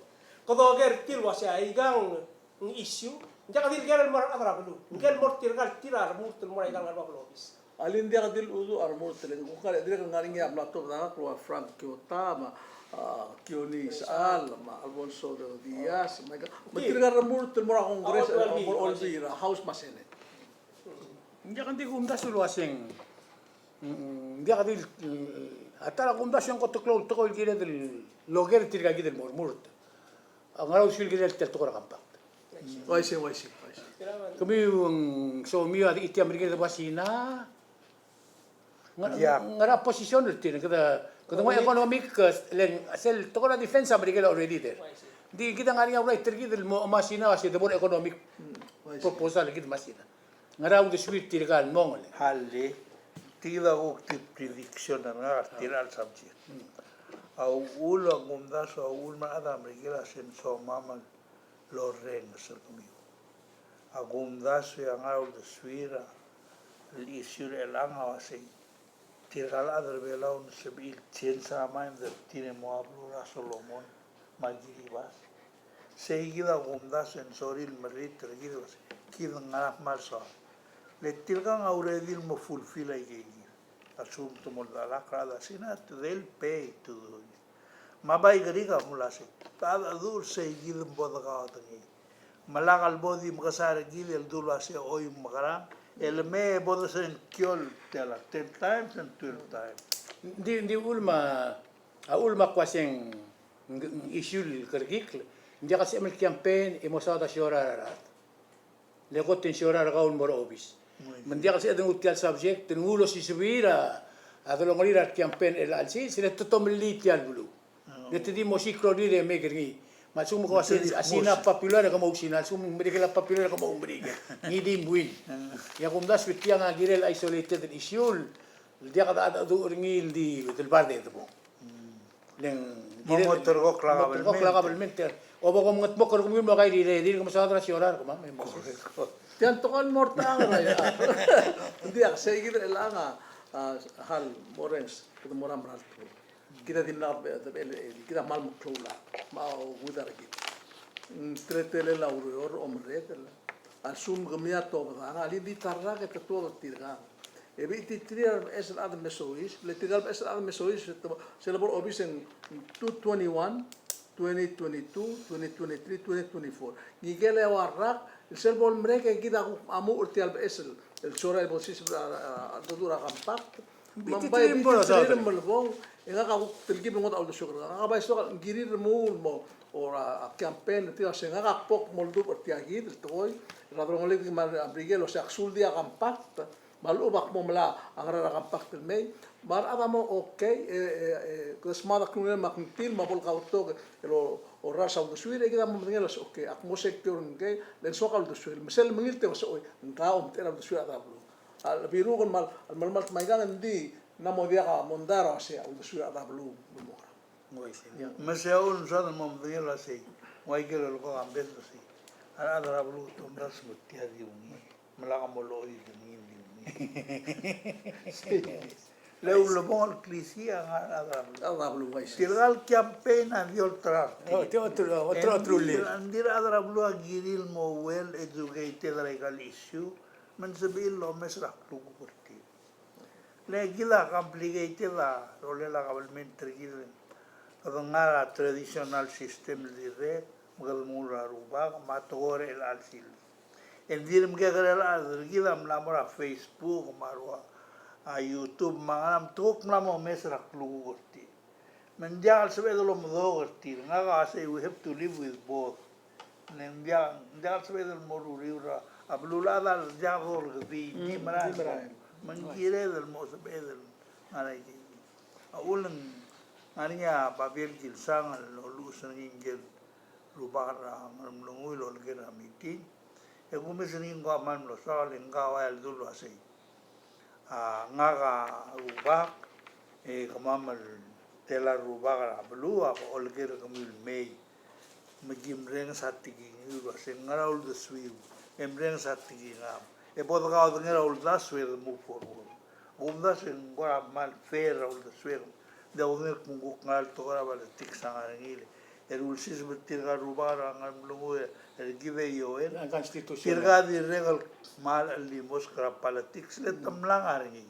Kalau agar tilwa siya igang issue, jangan dilgar mar agara belu. Ngel mor tirgal tirar mur tul mor igang arba belobis. Alin dia kadil udu armor telen. Kukar dia kan ngaringi am laptop na keluar Frank Kyota ma Kioni Sal ma Alfonso de Diaz. Matirgar mur tul mor kongres mor olbira house masene. Jangan dikumdas luasing. Dia kadil atara kumdas yang koto klou toko ilgire del loger tirga gidel mormurt. Angaraw sil gidel tel toko rakampak. Waisi. Kami yung so miyo at iti Amerika da basina. Yeah. Ngara posisyon ulit kada mo economic len sel to na defense Amerika already there. Di kita nga rin right tergi mo masina kasi the more economic proposal kita masina. Ngara udah sweet tirakan mongol. Halli, tila ukti prediction na nga tiral subject. Au ula gumdas au ulma ada Amerika sen so mamal loreng ser kami. Agumdas yang au de swira l'issue elanga wasi tiral adar belaun sebil ciensa main de tine mo ablura Solomon magiri bas. Seguida gumdas en soril merit tergido wasi kidan ngarak malsa. Le tilgang auredil mo fulfill ay gigi. Assunto mo la crada sinat del pay to do. Mabay gariga mula si. Tada dur se gil boda ka tangi. Malakal bodi makasara gil el dula si oy makara. El me boda sen kyol tela 10 times and 12 times. Di ulma ulma kwaseng issue kergik. Hindi kasi amal campaign imosada shorarat. Lekot tin shorar kaun moro obis. Mendia kasi adang utial subject tingulo si subira adalo ngalirat campaign el alsi sila totomli tial bulu. Dito di mo siklo di de megerni. Masum ko asina popular ka mo sinal sum medikala popular ka mo umbriga. Ngidi muin. Ya kumdas witiang agirel isolated issue. Dia kata ada ngil di del barde ito po. Leng Motor ko klagabelmente. O ba kung mo ko mo kay di ko masada na shorar ko ma. Tiyan tokan morta ang raya. Hindi ako sa ikita ilanga hal morens kita moram ralto. Kita dinap kita mal muklola mau gudar git. Tretele la uror omretel. Asum gamia to ba ali di tarra ke to tirga. Ebi ti triar es al adam mesois, le tigal es al adam mesois se labor obis en 221 2022, 2023, 2024. Ngigele warak el selbol mereka kita amu urtial esel el chora el bosis dodura compact mambai bitin melbong enga ka tilgi bengot al shukr nga ba isto girir mo ora campaign tira senga ka pok moldu urtiagi del toy radrongole ki mal abrigelo se aksul dia compact malubak mo mala ang rara compact may mar adamo okay kusmada kunel makntil mabol kauto lo orasa do suire kita mo mengelas okay ak mo sektor ngay len sokal do suire mesel mengilte was oy ngaom tera do suire adablo al biru kon mal mal may gangan di namo dia ka mondaro ase do suire adablo mo Masyaun sa mo mengelas si. Wai kelo ko ambet si. Ara adablu tumras mutia diungi. Malaka mo loy ni. Leu lo bon clisia adablo vai Tirgal campaign and your trap. Otro li. Andira adablu agiril mo well educated legal issue. Man sabihin lo mesra tugo kurti. Le gila complicated la role la government gila. Kadangara traditional system dire magal mura ruba matore el alsil. El dir mga karela gila mlamora Facebook marwa a YouTube manganam tuk mlamo mesra tugo kurti. Menjal sabedo lo mdo kurti. Ngaga say we have to live with both. Nenjal sabedo mo ruriura ablulada jagor gdi ni mara. Mangire del mo sabedo ngaray. Aulang aniya babel kilsang lo lusan ingel rubara mlunguy lo lgera miti. E kumisin ko man lo sa lingawa el dulo asay. Ngaga rubak kamamal tela rubak ablu apa olger kamil may magimreng sa tiging ilo asay ngaraul de swiu emreng sa tiging am e bod ka od ngaraul da swiu move forward gumda sin gora mal fair ul de swiu de oner kunguk ngal to gara bal tik sangarangile el ulsis betirga rubara ngal mlungu el give yo el Constitution. tirga di regal mal limos kra politics le tamlang aringi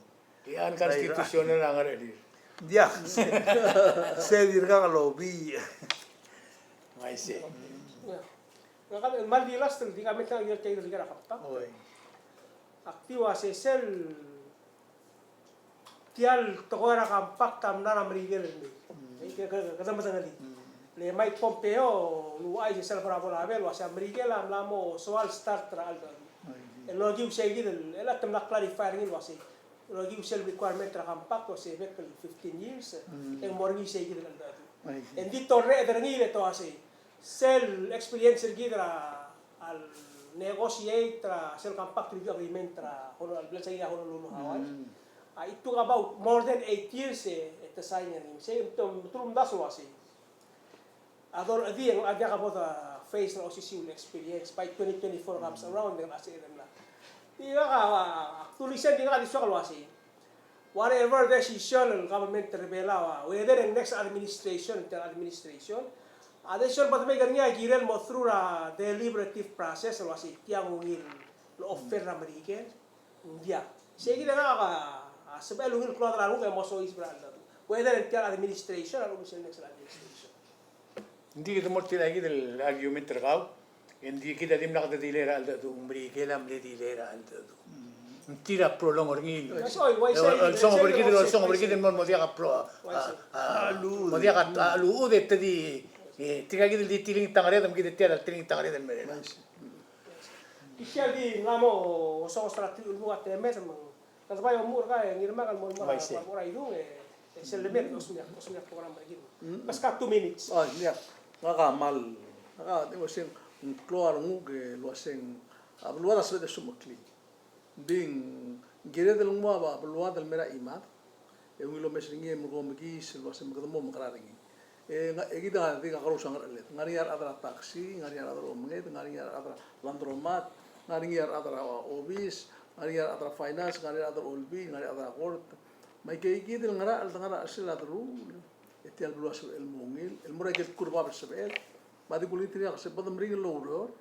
Yan constitutional ang ari. dia se dirga lobby I see. Kami mal dilas di kami tang yer kayo ligara kapta. oy Aktiwa se sel tial tokora kampak tam na ramrigel ni. Kada masangali. le Mike Pompeo luai si sel para bola bel was Amerika la mlamo soal start tra aldo e lo giu segi del e la temla clarify ngin was lo giu sel requirement tra kampak was e 15 years e morgi segi del aldo en di torre der ngile to asi sel experience gidra al negotiate tra sel kampak review agreement tra hono al blesa ina hono lulu hawai it took about more than 8 years at the signing say tulum daso asi ador adi ang adya ka bota face na OCC experience by 2024 comes around dengan asi na tiga ka tulisan tiga di sokal wasi whatever decision ng government rebela whether in next administration addition but may ganyan giren mo through a deliberative process wasi tiang ngil lo offer na American India sige na ka sabay lungil ko na kay mo so is brand whether in tiang administration or next administration. Hindi kita morti lagi del argument terkau. Hindi kita dim nak dilera alda tu umri kelam le dilera alda tu. Tira prolong orngil. Sono perché del mo dia ka pro. Mo dia ka alu de tadi tiga kita di tiling tangare dam kita tiada tiling tangare del merena. Ikya di ngamo so strategi ulmu at temes mo. Kasi ba yung mura kaya ngirma kal mo mura idung selemer osnya program begini. Pas ka 2 minutes. Oh, iya. Ngaka mal. Ngaka tengo sing keluar nguge lo sing abluada sebe sumakli. Ding gire del ngwa ba abluada del mera imat. E ngilo mesringe mo magi lo sing magdamo makraringi. Kita diga karo sangar let. Ngariar adra taksi, ngariar adra omnget, ngariar adra landromat, ngariar adra obis, ngariar adra finance, ngariar adra olbi, ngariar adra court. May kay del ngara al ngara asila adru. Etial beluas el mungil, el mura gel kurba bersebel, madi kulit ini aku sebab mering loror,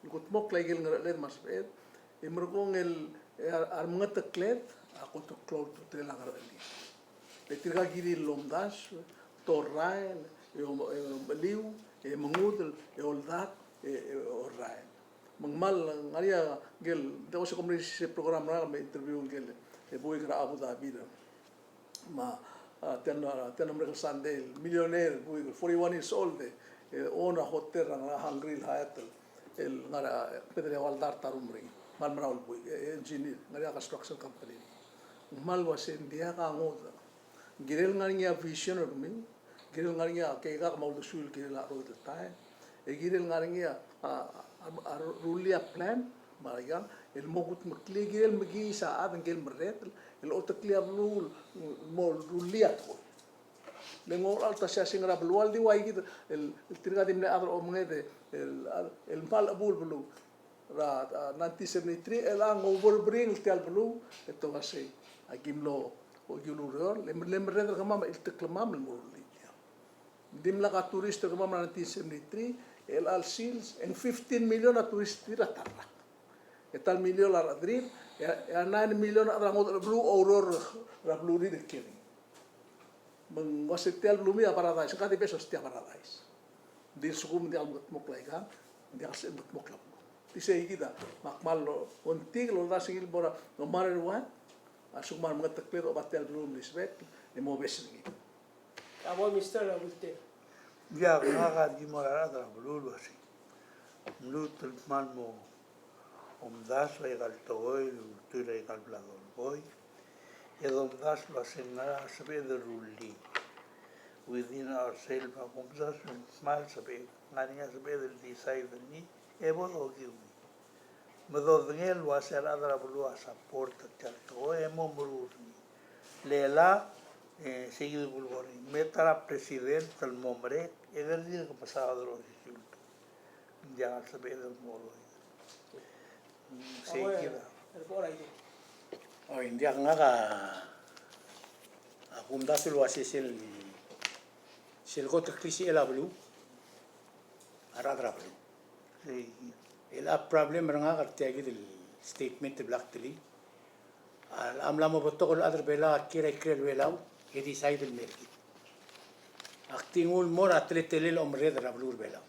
ikut mok lagi gel ngerat mas sebel, emergong el armengat teklet, aku tu cloud tu telah ngerat ini. Petirga giri lomdas, torrain, beliu, mengudel, oldat, orrain. Mengmal ngaria gel, dia usah komunikasi program lah, interview gel, boleh kena Abu Dhabi dah, ma. Tena mereka sandel millionaire 41 years old own a hotel ang Hungry Hyatt el ngara pedre waldar tarumri mal maraul boy engineer ngara construction company mal wasen dia ka ngoda girel ngariya vision mi girel ngariya ke ga mau sul ke la ro de tai girel ngariya rulia plan mariga el mogut makli girel magi sa ad ngel meret el otaklia blul mol ruliat ko lengo alta sia singra blual di wai git el tirga dimne adro omngede el mal abul blu ra 1973 el ang overbring tel blu eto gase agimlo o giluror lem redar kama el teklamam el murli dimla ka turist kama 1973 el al sils en 15 million a turist tira tarra etal million la radrin ya 9 million ada ngot blue auror ra blue di kiri mengwasitel blue ya paradise kati pesos tia paradise di sukum dia mok laiga dia kasih mok lap di sei kita makmal lo ontig lo da sigil bora no matter what asuk mar mengetek pero batel blue respect ni mo besni Abo Mr. Abulte. Ya ngaga di morara da blulu asi. Mlut man mo das legal toy tu legal blador boy. E das lo asenara sabe de ruli. Within ourselves das mal sabe ngania sabe de decide ni ebo ogiu. Medo ngel wa sera da blu a support tal to e mo muruni. Lela seguido bulgori. Metara presidente al mombre e del día que pasaba de los insultos. Ya sabe del modo. Seguida. Oh, hindi nga ka akunda sulu asi sil ko krisi elablu aradra blu. Sí. Ela problem nga ka tiagi del statement black tili. Al amla mo botto adr bela kira welaw edi side del merki. Aktingul mora tletelel omre dra blur bela.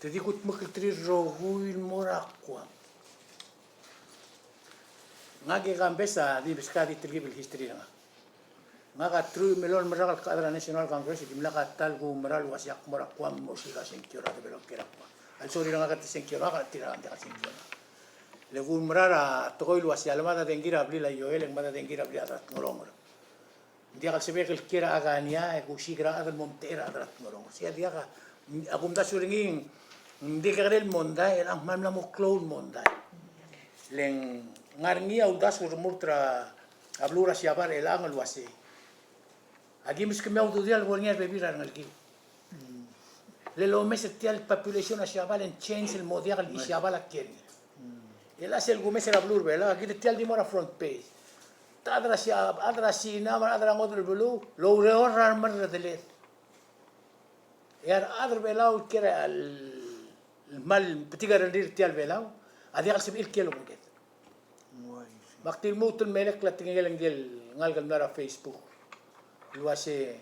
Tedi kut makitri rohuil mora kwa. Ngage gambesa di biskadi tribil history nga. nga ka tru melon marakal ka adra National Congress imla ka tal ku maral wasyak morak kwam mo sila singkira de belok kira kwa al sori nga ka singkira ka tira anda ka singkira le ku marara tokoy wasya lamada dengira abli la yoel ang mada dengira abli adrat ngorong dia ka sebe kel kira agania e ku sigra adal montera adrat ngorong sia dia ka akum da suringing hindi ka del monday ang mamla mo clone monday leng ngarngi au das urmutra ablura siabar elang alwasi agi mis que me autodial volnia bebir ang alki le lo mes tial population siabar en change el modial y siabar la ken el hace el gumes era blur vela agi tial di mora front page tadra siab adra sina mar adra ngodel bulu lo reor mar de le yar adra vela que era el mal petiga rendir tial vela adi al sibil kelo nget Baktil mutul melek la tinggal ngal nara Facebook. Luase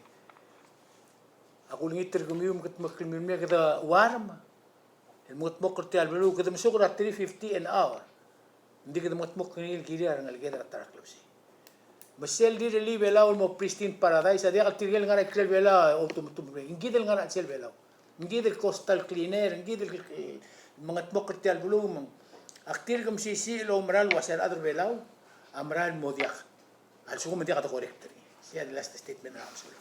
aku ngiter gumium ket makilmim kada warm. El mut mok tial belu kada masuk ra 350 an hour. Hindi kada mut mok ngil kiri ngal gedra taraklusi. Basel di li bela mo pristine paradise adia kal tirgel ngara klel bela automatum. Ngidel ngara sel bela. Ngidel coastal cleaner, ngidel mga mok tial belu aktir kum sisi lo umral wasar adr belaw amral modiak al sugo modiak to correct sia the last statement na absolu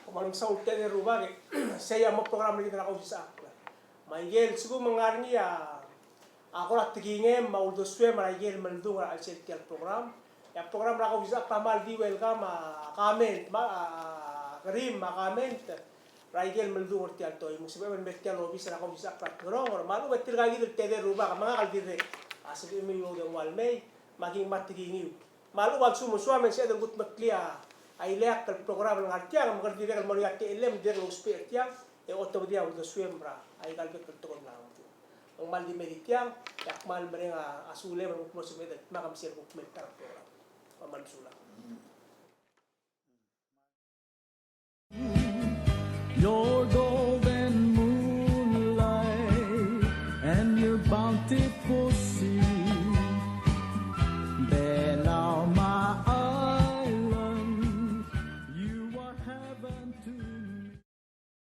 Kumalang sa ulte ni Rubag, saya mo program lagi na ako sa akla. Mayel sugo mangarni ako na tigingem mauldo swe mayel maldung al sel program. Ya program na ako sa tamal di welcome comment karim comment Raigel maldung orti alto yung musibe man betia lobis na ako bisa prat ngorong malu betir gagi del tede ruba mga kaldire asli mi yo de walmay maging matigingiw malu wag sumo suamen sa gut maklia ay leak kal program ng artia ng magdire kal mo yati elem der lo spare tia e otto dia udo suembra ay kalbet tukon lang ang mal di meditiang yak mal merenga asule mo mo sumedet makam sir ko metar program paman sula Your golden moonlight and your bountiful